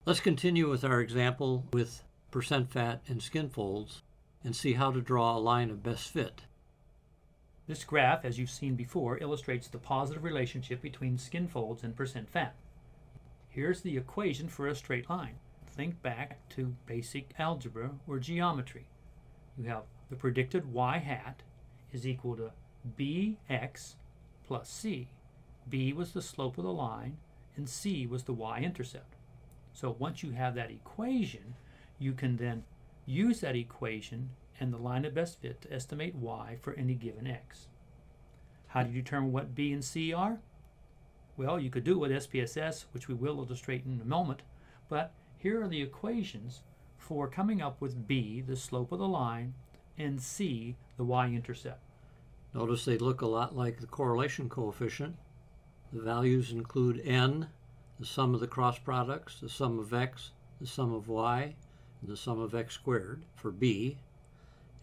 Let's continue with our example with percent fat and skin folds and see how to draw a line of best fit. This graph, as you've seen before, illustrates the positive relationship between skin folds and percent fat. Here's the equation for a straight line. Think back to basic algebra or geometry. You have the predicted y hat is equal to bx plus c. B was the slope of the line and c was the y-intercept. So once you have that equation, you can then use that equation and the line of best fit to estimate y for any given x. How do you determine what b and c are? Well, you could do it with SPSS, which we will illustrate in a moment, but here are the equations for coming up with b, the slope of the line, and c, the y-intercept. Notice they look a lot like the correlation coefficient. The values include n, the sum of the cross products, the sum of x, the sum of y, and the sum of x squared for b.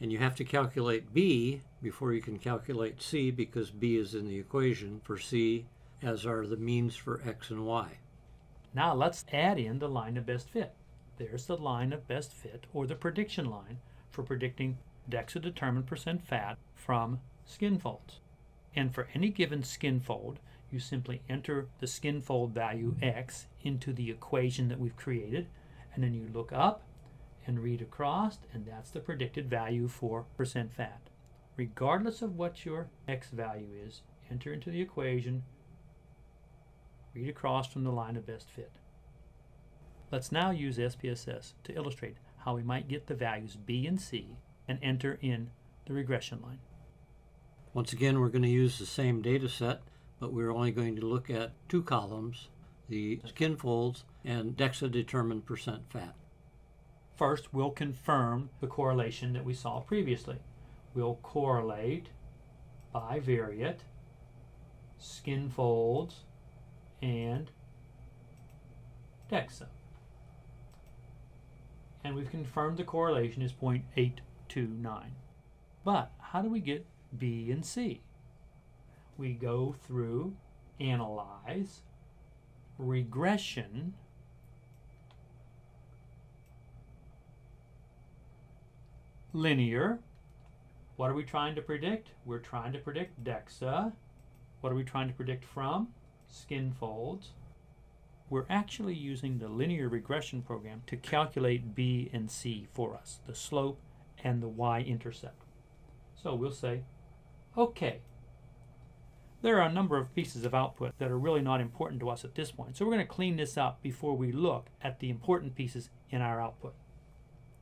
And you have to calculate b before you can calculate c because b is in the equation for c, as are the means for x and y. Now let's add in the line of best fit. There's the line of best fit, or the prediction line, for predicting DEXA-determined percent fat from skin folds. And for any given skin fold, you simply enter the skin fold value x into the equation that we've created, and then you look up and read across, and that's the predicted value for percent fat. Regardless of what your x value is, enter into the equation, read across from the line of best fit. Let's now use SPSS to illustrate how we might get the values b and c and enter in the regression line. Once again, we're going to use the same data set, but we're only going to look at two columns, the skin folds and DEXA-determined percent fat. First, we'll confirm the correlation that we saw previously. We'll correlate bivariate, skin folds, and DEXA. And we've confirmed the correlation is 0.829. But how do we get B and C? We go through analyze, regression, linear. What are we trying to predict? We're trying to predict DEXA. What are we trying to predict from? Skin folds. We're actually using the linear regression program to calculate B and C for us, the slope and the y-intercept. So we'll say, okay. There are a number of pieces of output that are really not important to us at this point, so we're going to clean this up before we look at the important pieces in our output.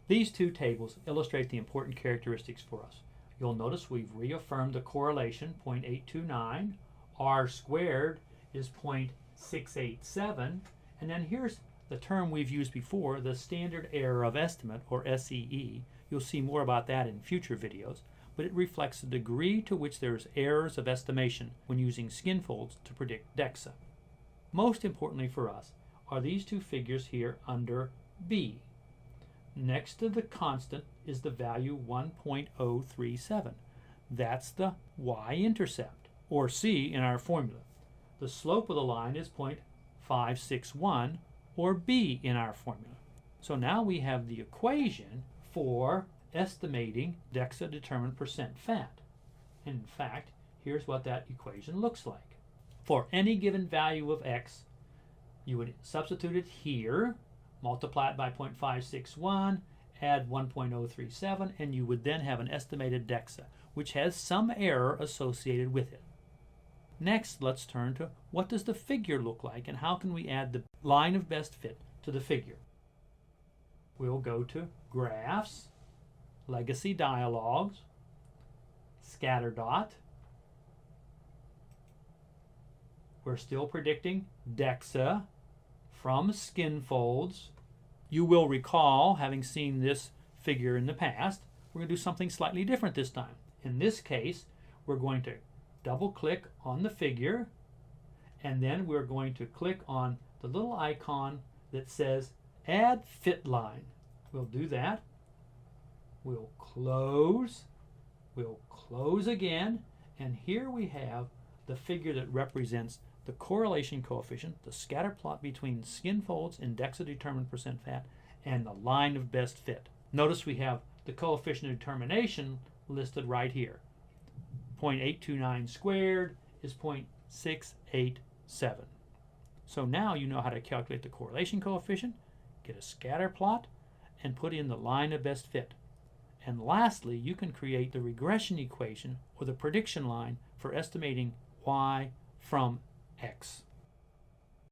These two tables illustrate the important characteristics for us. You'll notice we've reaffirmed the correlation, 0.829. R squared is 0.687. And then here's the term we've used before, the standard error of estimate, or SEE. You'll see more about that in future videos, but it reflects the degree to which there's errors of estimation when using skin folds to predict DEXA. Most importantly for us are these two figures here under B. Next to the constant is the value 1.037. That's the y-intercept, or C in our formula. The slope of the line is 0.561, or B in our formula. So now we have the equation for estimating DEXA-determined percent fat. In fact, here's what that equation looks like. For any given value of x, you would substitute it here, multiply it by 0.561, add 1.037, and you would then have an estimated DEXA, which has some error associated with it. Next, let's turn to what does the figure look like and how can we add the line of best fit to the figure. We'll go to Graphs, Legacy Dialogues, Scatterdot. We're still predicting DEXA from skin folds. You will recall, having seen this figure in the past, we're going to do something slightly different this time. In this case, we're going to double-click on the figure, and then we're going to click on the little icon that says Add Fit Line. We'll do that. We'll close again, and here we have the figure that represents the correlation coefficient, the scatter plot between skin folds and DEXA determined percent fat, and the line of best fit. Notice we have the coefficient of determination listed right here. 0.829 squared is 0.687. So now you know how to calculate the correlation coefficient, get a scatter plot, and put in the line of best fit. And lastly, you can create the regression equation or the prediction line for estimating y from x.